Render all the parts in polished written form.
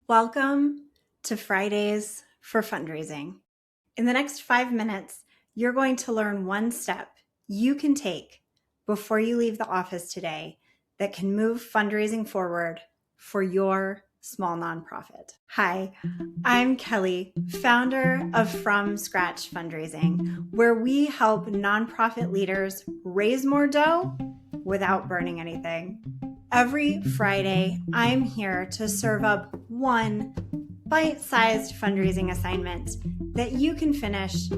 Welcome to Fridays for Fundraising. In the next 5 minutes, you're going to learn one step you can take before you leave the office today that can move fundraising forward for your small nonprofit. Hi, I'm Kelly, founder of From Scratch Fundraising, where we help nonprofit leaders raise more dough without burning anything. Every Friday, I'm here to serve up one bite-sized fundraising assignment that you can finish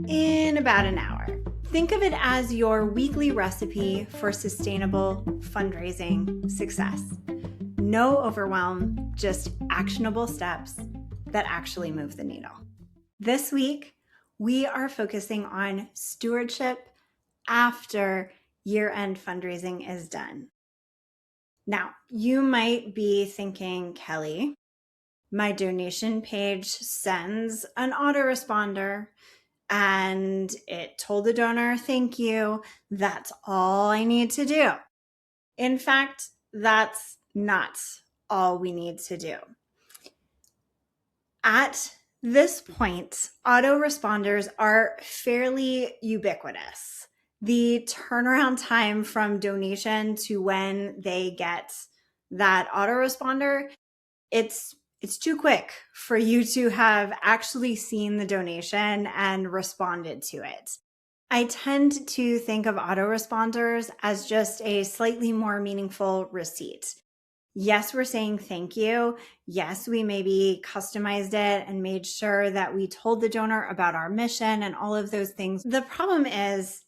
in about an hour. Think of it as your weekly recipe for sustainable fundraising success. No overwhelm, just actionable steps that actually move the needle. This week, we are focusing on stewardship after year-end fundraising is done. Now, you might be thinking, Kelly, my donation page sends an autoresponder and it told the donor, thank you. That's all I need to do. In fact, that's not all we need to do. At this point, autoresponders are fairly ubiquitous. The turnaround time from donation to when they get that autoresponder, it's too quick for you to have actually seen the donation and responded to it. I tend to think of autoresponders as just a slightly more meaningful receipt. Yes, we're saying thank you. Yes, we maybe customized it and made sure that we told the donor about our mission and all of those things. The problem is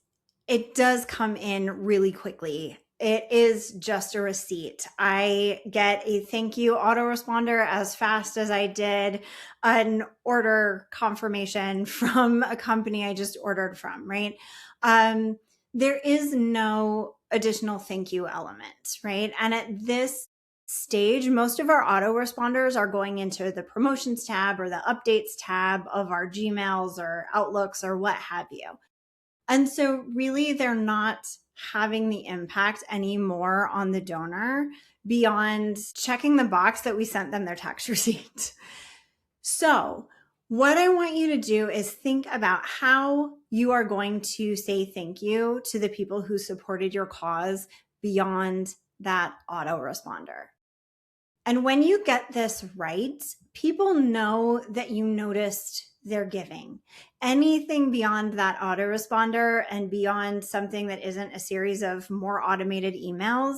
it does come in really quickly. It is just a receipt. I get a thank you autoresponder as fast as I did an order confirmation from a company I just ordered from, right? There is no additional thank you element, right? And at this stage, most of our autoresponders are going into the promotions tab or the updates tab of our Gmails or Outlooks or what have you. And so really they're not having the impact anymore on the donor beyond checking the box that we sent them their tax receipt. So what I want you to do is think about how you are going to say thank you to the people who supported your cause beyond that autoresponder. And when you get this right, people know that you noticed their giving. Anything beyond that autoresponder and beyond something that isn't a series of more automated emails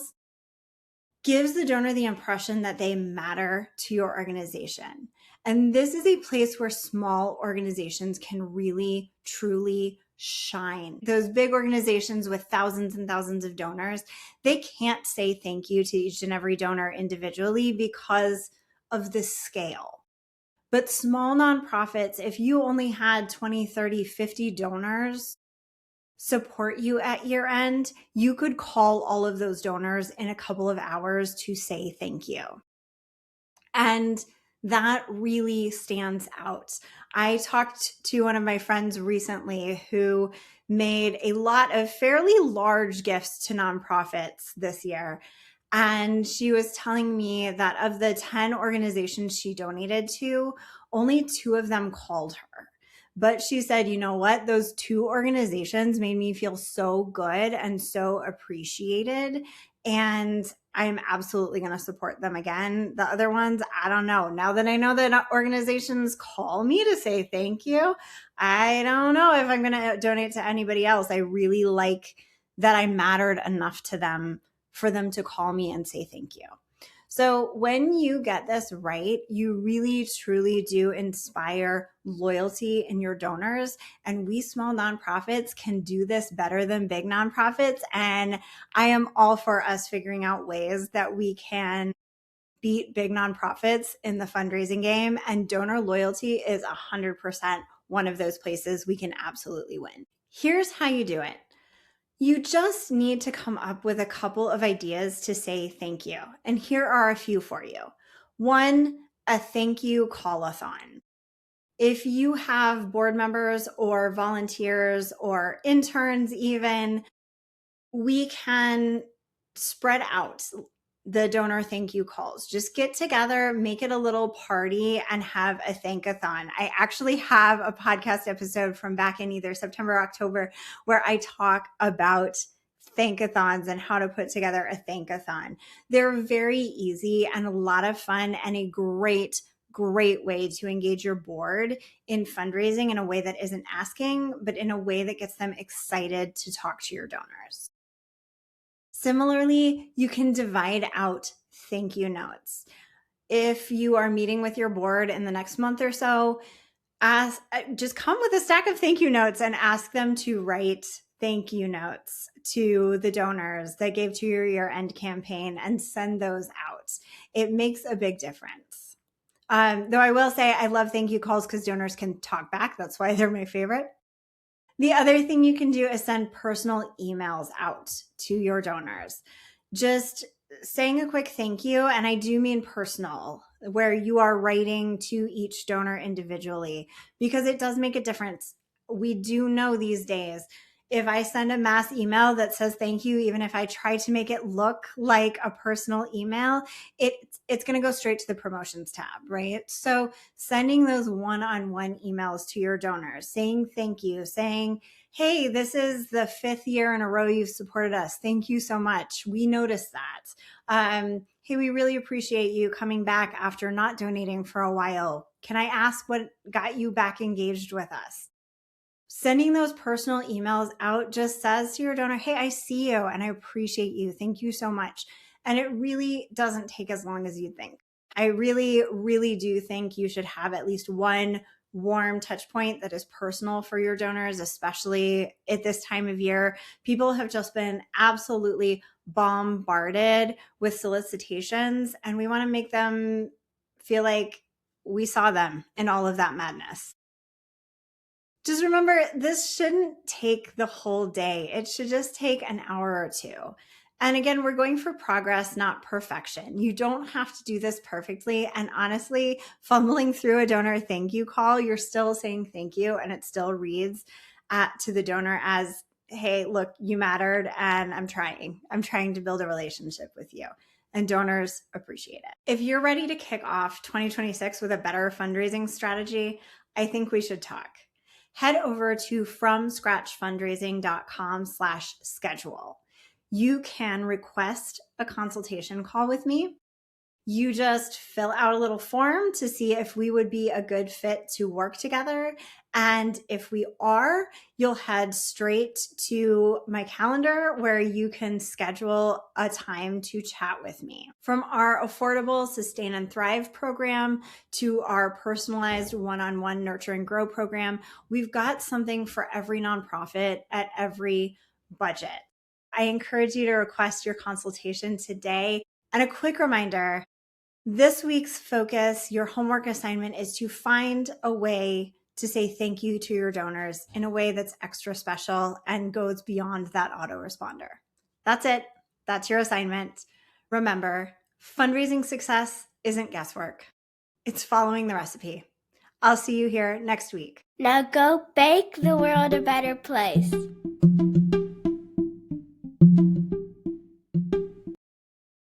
gives the donor the impression that they matter to your organization. And this is a place where small organizations can really, truly shine. Those big organizations with thousands and thousands of donors, they can't say thank you to each and every donor individually because of the scale. But small nonprofits, if you only had 20, 30, 50 donors support you at year end, you could call all of those donors in a couple of hours to say thank you. And that really stands out. I talked to one of my friends recently who made a lot of fairly large gifts to nonprofits this year. And she was telling me that of the 10 organizations she donated to, only 2 of them called her. But she said, you know what? Those 2 organizations made me feel so good and so appreciated. And I'm absolutely going to support them again. The other ones, I don't know. Now that I know that organizations call me to say thank you, I don't know if I'm going to donate to anybody else. I really like that I mattered enough to them for them to call me and say thank you. So when you get this right, you really, truly do inspire loyalty in your donors. And we small nonprofits can do this better than big nonprofits. And I am all for us figuring out ways that we can beat big nonprofits in the fundraising game. And donor loyalty is 100% one of those places we can absolutely win. Here's how you do it. You just need to come up with a couple of ideas to say thank you. And here are a few for you. 1, a thank you call-a-thon. If you have board members or volunteers or interns even, we can spread out the donor thank you calls. Just get together, make it a little party, and have a thank-a-thon. I actually have a podcast episode from back in either September or October where I talk about thank-a-thons and how to put together a thank-a-thon. They're very easy and a lot of fun, and a great way to engage your board in fundraising in a way that isn't asking, but in a way that gets them excited to talk to your donors. Similarly, you can divide out thank you notes. If you are meeting with your board in the next month or so, just come with a stack of thank you notes and ask them to write thank you notes to the donors that gave to your year-end campaign and send those out. It makes a big difference. Though I will say I love thank you calls because donors can talk back. That's why they're my favorite. The other thing you can do is send personal emails out to your donors. Just saying a quick thank you, and I do mean personal, where you are writing to each donor individually, because it does make a difference. We do know these days, if I send a mass email that says thank you, even if I try to make it look like a personal email, it's going to go straight to the promotions tab, right? So sending those one-on-one emails to your donors, saying thank you, saying, hey, this is the 5th year in a row you've supported us. Thank you so much. We noticed that. Hey, we really appreciate you coming back after not donating for a while. Can I ask what got you back engaged with us? Sending those personal emails out just says to your donor, hey, I see you and I appreciate you. Thank you so much. And it really doesn't take as long as you think. I really do think you should have at least one warm touch point that is personal for your donors, especially at this time of year. People have just been absolutely bombarded with solicitations, and we want to make them feel like we saw them in all of that madness. Just remember, this shouldn't take the whole day. It should just take an hour or two. And again, we're going for progress, not perfection. You don't have to do this perfectly. And honestly, fumbling through a donor thank you call, you're still saying thank you, and it still reads to the donor as, hey, look, you mattered, and I'm trying to build a relationship with you. And donors appreciate it. If you're ready to kick off 2026 with a better fundraising strategy, I think we should talk. Head over to fromscratchfundraising.com/schedule. You can request a consultation call with me. You just fill out a little form to see if we would be a good fit to work together. And if we are, you'll head straight to my calendar where you can schedule a time to chat with me. From our affordable Sustain and Thrive program to our personalized one-on-one Nurture and Grow program, we've got something for every nonprofit at every budget. I encourage you to request your consultation today. And a quick reminder, this week's focus, your homework assignment, is to find a way to say thank you to your donors in a way that's extra special and goes beyond that autoresponder. That's it. That's your assignment. Remember, fundraising success isn't guesswork. It's following the recipe. I'll see you here next week. Now go make the world a better place.